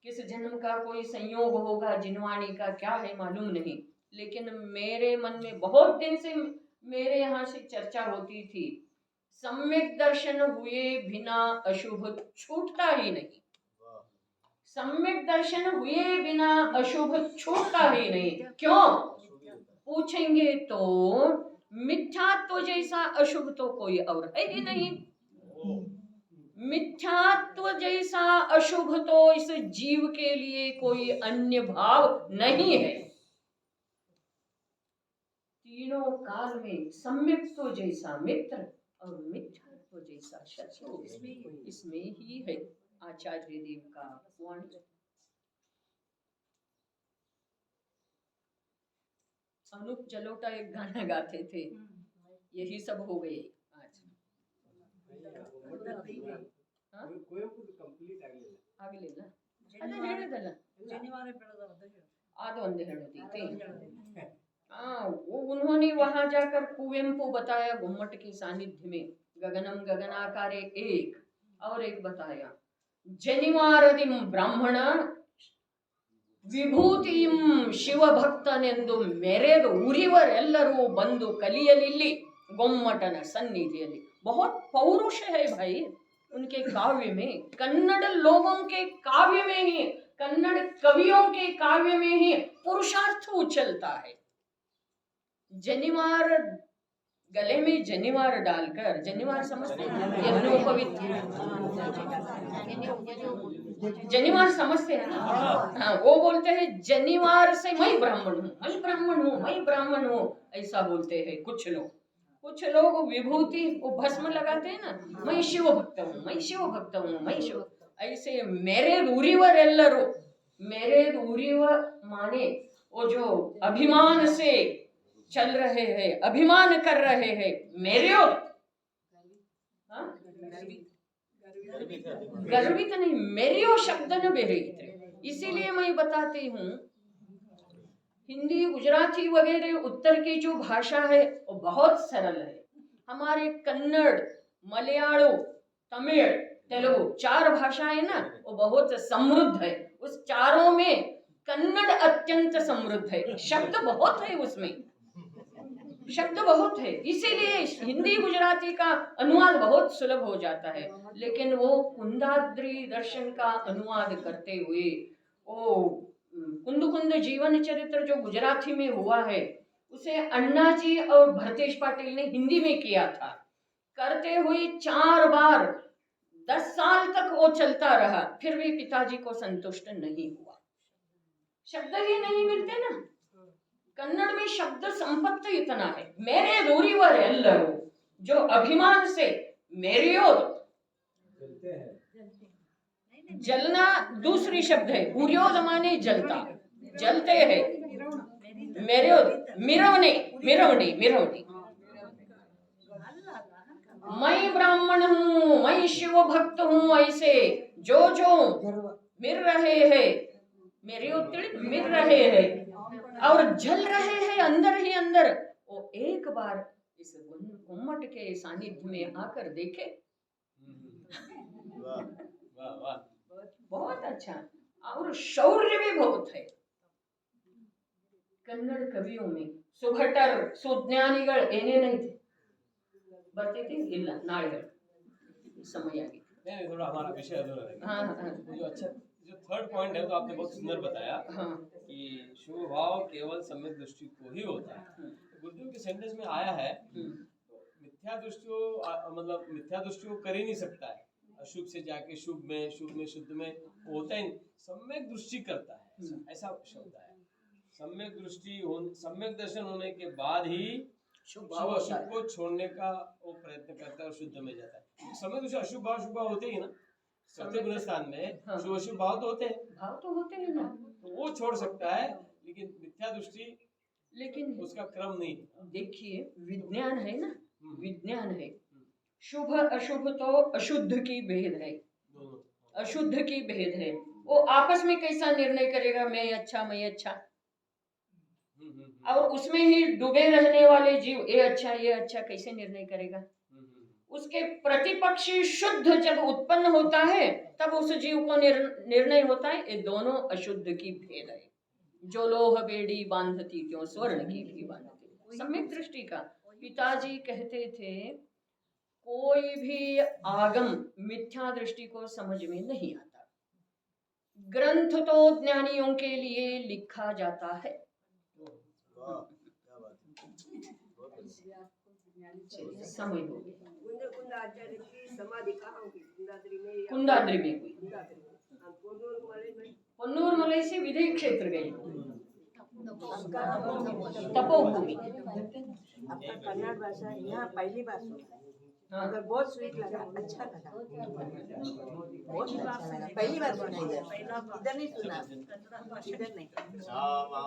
किस जन्म का कोई संयोग होगा, जिनवाणी का क्या है मालूम नहीं, लेकिन मेरे मन में बहुत दिन से मेरे यहाँ से चर्चा होती थी, सम्यक दर्शन हुए बिना अशुभ छूटता ही नहीं। सम्यक दर्शन हुए बिना अशुभ छूटता ही नहीं। क्यों पूछेंगे तो मिथ्यात्व जैसा अशुभ तो कोई और है ही नहीं। मिथ्यात्व जैसा अशुभ तो इस जीव के लिए कोई अन्य भाव नहीं है। तीनों काल में सम्यक्त्व जैसा मित्र और मिथ्यात्व जैसा शत्रु इसमें ही है। आचार्य देव का वाणी। अनूप जलोटा एक गाना गाते थे, यही सब हो गए आज। ಹಾ? ಕುವೆಂಪು ಕಂಪ್ಲೀಟ್ ಆಗಲಿಲ್ಲ. ಆಗ್ಲಿಲ್ಲ ಅದೇ ಹೇಳಿದಲ್ಲ ಅದು ಒಂದು ಹೇಳೋದೈತೆ वो उन्होंने वहां जाकर कुवेंपु बताया गुम्मट के सानिध्य में गगनम गगनाकारे एक और एक बताया जनिवारदिम ब्राह्मण ವಿಭೂತಿಂ ಶಿವಭಕ್ತನೆಂದು ಮೆರೆದು ಉರಿವರೆಲ್ಲರೂ ಬಂದು ಕಲಿಯಲಿಲ್ಲಿ ಗೊಮ್ಮಟನ सन्निधिಯಲ್ಲಿ बहुत पौरुष है भाई उनके काव्य में कन्नड़ लोगों के काव्य में ही कन्नड़ कवियों के काव्य में ही पुरुषार्थ उछलता है जनिवार गले में जनिवार डालकर जनिवार समझते हैं यज्ञोपवीत जनिवार समझते हैं ना हाँ वो बोलते हैं जनिवार से मैं ब्राह्मण हूँ मैं ब्राह्मण हूँ मैं ब्राह्मण हूँ ऐसा बोलते हैं कुछ लोग विभूति वो भस्म लगाते हैं ना मैं शिव भक्त हूँ मैं शिव भक्त हूँ मैं शिव ऐसे मेरे उरिवर एल्लरू मेरे उरिवर माने वो जो अभिमान से चल रहे हैं अभिमान कर रहे हैं मेरे गर्वित नहीं मेरे शब्द न बेरे इसीलिए मैं बताती हूँ हिंदी गुजराती वगैरह उत्तर की जो भाषा है वो बहुत सरल है हमारे कन्नड़ मलयालम तमिल तेलुगु 4 भाषाएं ना वो बहुत समृद्ध है उस चारों में कन्नड़ अत्यंत समृद्ध है शब्द बहुत है उसमें शब्द बहुत है इसीलिए हिंदी गुजराती का अनुवाद बहुत सुलभ हो जाता है लेकिन वो कुंदाद्री दर्शन का अनुवाद करते हुए वो कुंद जीवन चरित्र जो गुजराती में हुआ है उसे अन्ना जी और भरतेश पाटिल ने हिंदी में किया था करते हुए 4 बार 10 साल तक वो चलता रहा फिर भी पिताजी को संतुष्ट नहीं हुआ शब्द ही नहीं मिलते ना कन्नड़ में शब्द संपत्ति इतना है मेरे दूरीवर एल्लरू जो अभिमान से मेरियोद जलना दूसरी शब्द है उर्योद माने जलता जलते हैं मेरियोद मिरवने मिरवनी मिरवनी मैं ब्राह्मण हूँ मैं शिव भक्त हूँ ऐसे जो मिर रहे हैं मेरे मिर रहे हैं और जल रहे हैं अंदर ही अंदर वो एक बार इस गुम्मट के सानिध्य में आकर देखे वाह वाह बहुत अच्छा और शौर्य भी बहुत है कन्नड़ कवियों में सुभटर सुज्ञानिगळ ಏನೇ नहीं थे ಬರ್ತಿದೆ ಇಲ್ಲ ನಾಳೆಗಳು समय आ गया नहीं थोड़ा हमारा विषय अधूरा रह गया हाँ हाँ जो अच्छा जो थर्ड पॉइंट है तो आपने बहुत सुंदर बताया हाँ कि शुभ भाव केवल सम्यक दृष्टि को ही होता है गुरुदेव के सेंटेंस में आया है तो मिथ्या दृष्टियों मतलब मिथ्या दृष्टियों कर ही नहीं सकता है अशुभ से जाके शुभ में शुद्ध में होता ही नहीं सम्यक दृष्टि करता है ऐसा शब्द है सम्यक दृष्टि सम्यक दर्शन होने के बाद ही शुभ अशुभ को छोड़ने का वो प्रयत्न करता है और शुद्ध में जाता है सम्यक दृष्टि अशुभ भाव शुभ भाव होते ही ना सत्य गुण स्थान में शुभ अशुभ भाव तो होते हैं भाव तो होते हैं ना तो वो छोड़ सकता है लेकिन मिथ्या दृष्टि लेकिन उसका क्रम नहीं देखिए विज्ञान है ना विज्ञान है शुभ अशुभ तो अशुद्ध की भेद है दोनों अशुद्ध की भेद है वो आपस में कैसा निर्णय करेगा मैं अच्छा और उसमें ही डूबे रहने वाले जीव ये अच्छा कैसे निर्णय करेगा उसके प्रतिपक्षी शुद्ध जब उत्पन्न होता है तब उस जीव को निर्णय होता है ये दोनों अशुद्ध की भेद है जो लोह बेड़ी बांधती क्यों स्वर्ण की भी बांधती सम्यक दृष्टि का पिताजी कहते थे कोई भी आगम मिथ्या दृष्टि को समझ में नहीं आता ग्रंथ तो ज्ञानियों के लिए लिखा जाता है वाह क्या बात है बहुत बढ़िया। समय हो गया कुंद आचार्य की समाधि कहाँ हुई कुंदाद्री में या कुंदाद्री में हुई कुंदाद्री में हाँ, पोन्नूर में पन्नूर मलई से विदेह क्षेत्र गए तपोभूमि आपका कन्नड़ भाषा यहाँ पहली बार सुना हाँ मगर बहुत स्वीट लगा अच्छा लगा बहुत अच्छा लगा पहली बार सुना इधर नहीं सुना इधर नहीं श्यामा